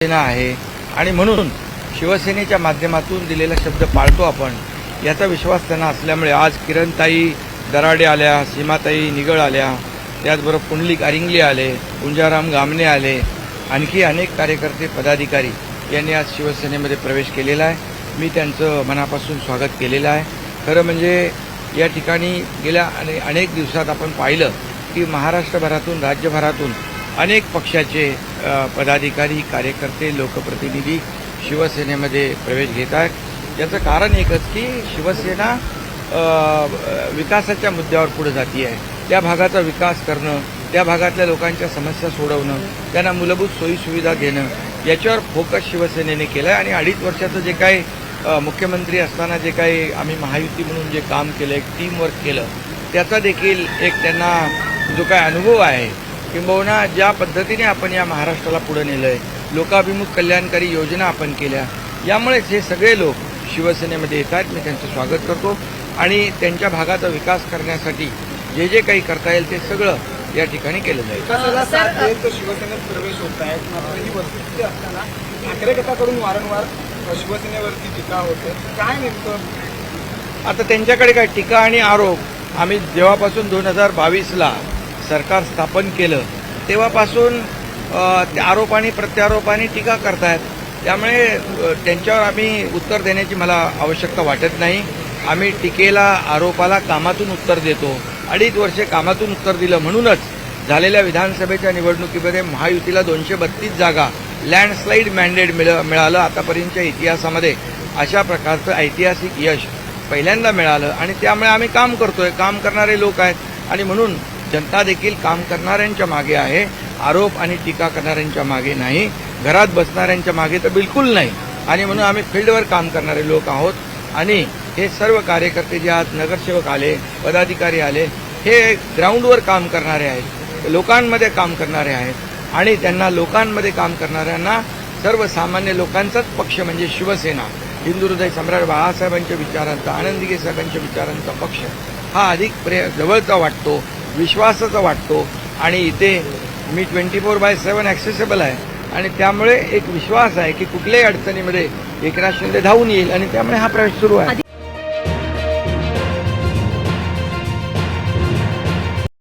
सेना आहे आणि म्हणून शिवसेनेच्या माध्यमातून दिलेला शब्द पाळतो आपण, याचा विश्वास त्यांना असल्यामुळे आज किरणताई दराडे आल्या, सीमाताई निगळ आल्या, त्याचबरोबर पुंडलिक अरिंगले आले, पुंजाराम गामणे आले, आणखी अनेक कार्यकर्ते पदाधिकारी यांनी आज शिवसेनेमध्ये प्रवेश केलेला आहे. मी त्यांचं मनापासून स्वागत केलेलं आहे. खरं म्हणजे या ठिकाणी गेल्या अनेक दिवसात आपण पाहिलं की महाराष्ट्रभरातून राज्यभरातून अनेक पक्षाचे पदाधिकारी, कार्यकर्ते, लोकप्रतिनिधी शिवसेनेमध्ये प्रवेश घेत आहेत. याचं कारण एकच की शिवसेना विकासाच्या मुद्द्यावर पुढे जाती आहे. त्या भागाचा विकास करणं, त्या भागातल्या लोकांच्या समस्या सोडवणं, त्यांना मूलभूत सोयीसुविधा देणं, याच्यावर फोकस शिवसेनेने केला आहे. आणि 2.5 वर्षाचं जे काही मुख्यमंत्री असताना जे काही आम्ही महायुती म्हणून जे काम केलं, एक टीमवर्क केलं, त्याचा देखील एक त्यांना जो काही अनुभव आहे, किंबहुना ज्या पद्धतीने आपण या महाराष्ट्राला पुढे नेलंय, लोकाभिमुख कल्याणकारी योजना आपण केल्या, यामुळेच हे सगळे लोक शिवसेनेमध्ये येत आहेत. मी त्यांचं स्वागत करतो आणि त्यांच्या भागाचा विकास करण्यासाठी जे जे काही करता येईल ते सगळं या ठिकाणी केलं जाईल. शिवसेनेत प्रवेश होत आहेत, मात्र ही वस्तुस्थिती असताना ठाकरे गटाकडून वारंवार शिवसेनेवरती टीका होते. काय नेमकं आता त्यांच्याकडे काय टीका आणि आरोप, आम्ही जेव्हापासून 2022ला सरकार स्थापन केलं तेव्हापासून त्या आरोप आणि प्रत्यारोपाने टीका करतायत. त्यामुळे त्यांच्यावर आम्ही उत्तर देण्याची मला आवश्यकता वाटत नाही. आम्ही टीकेला, आरोपाला कामातून उत्तर देतो. 2.5 वर्षे कामातून उत्तर दिलं म्हणूनच झालेल्या विधानसभेच्या निवडणुकीमध्ये महायुतीला 232 जागा लँडस्लाईड मॅन्डेट मिळालं. आतापर्यंतच्या इतिहासामध्ये अशा प्रकारचं ऐतिहासिक यश पहिल्यांदा मिळालं आणि त्यामुळे आम्ही काम करतोय. काम करणारे लोक आहेत आणि म्हणून जनता देखील काम करणाऱ्यांच्या मागे आहे, आरोप आणि टीका करणाऱ्यांच्या मागे नाही, घरात बसणाऱ्यांच्या मागे तर बिलकुल नाही. आणि म्हणून आम्ही फील्डवर काम करणारे लोक आहोत आणि हे सर्व कार्यकर्ते जे आज नगरसेवक आले, पदाधिकारी आले, हे ग्राउंडवर काम करणारे आहेत, लोकांमध्ये काम करणारे आहेत आणि त्यांना लोकांमध्ये काम करणाऱ्यांना सर्वसामान्य लोकांचाच पक्ष म्हणजे शिवसेना, हिंदू हृदय सम्राट बाळासाहेबांच्या विचारांचा, आनंदीगे साहेबांच्या विचारांचा पक्ष हा अधिक जवळचा वाटतो, विश्वासाचा वाटतो. आणि इथे मी 24/7 ॲक्सेसिबल आहे आणि त्यामुळे एक विश्वास आहे की कुठल्याही अडचणीमध्ये एकनाथ शिंदे धावून येईल आणि त्यामुळे हा प्रवेश सुरू आहे.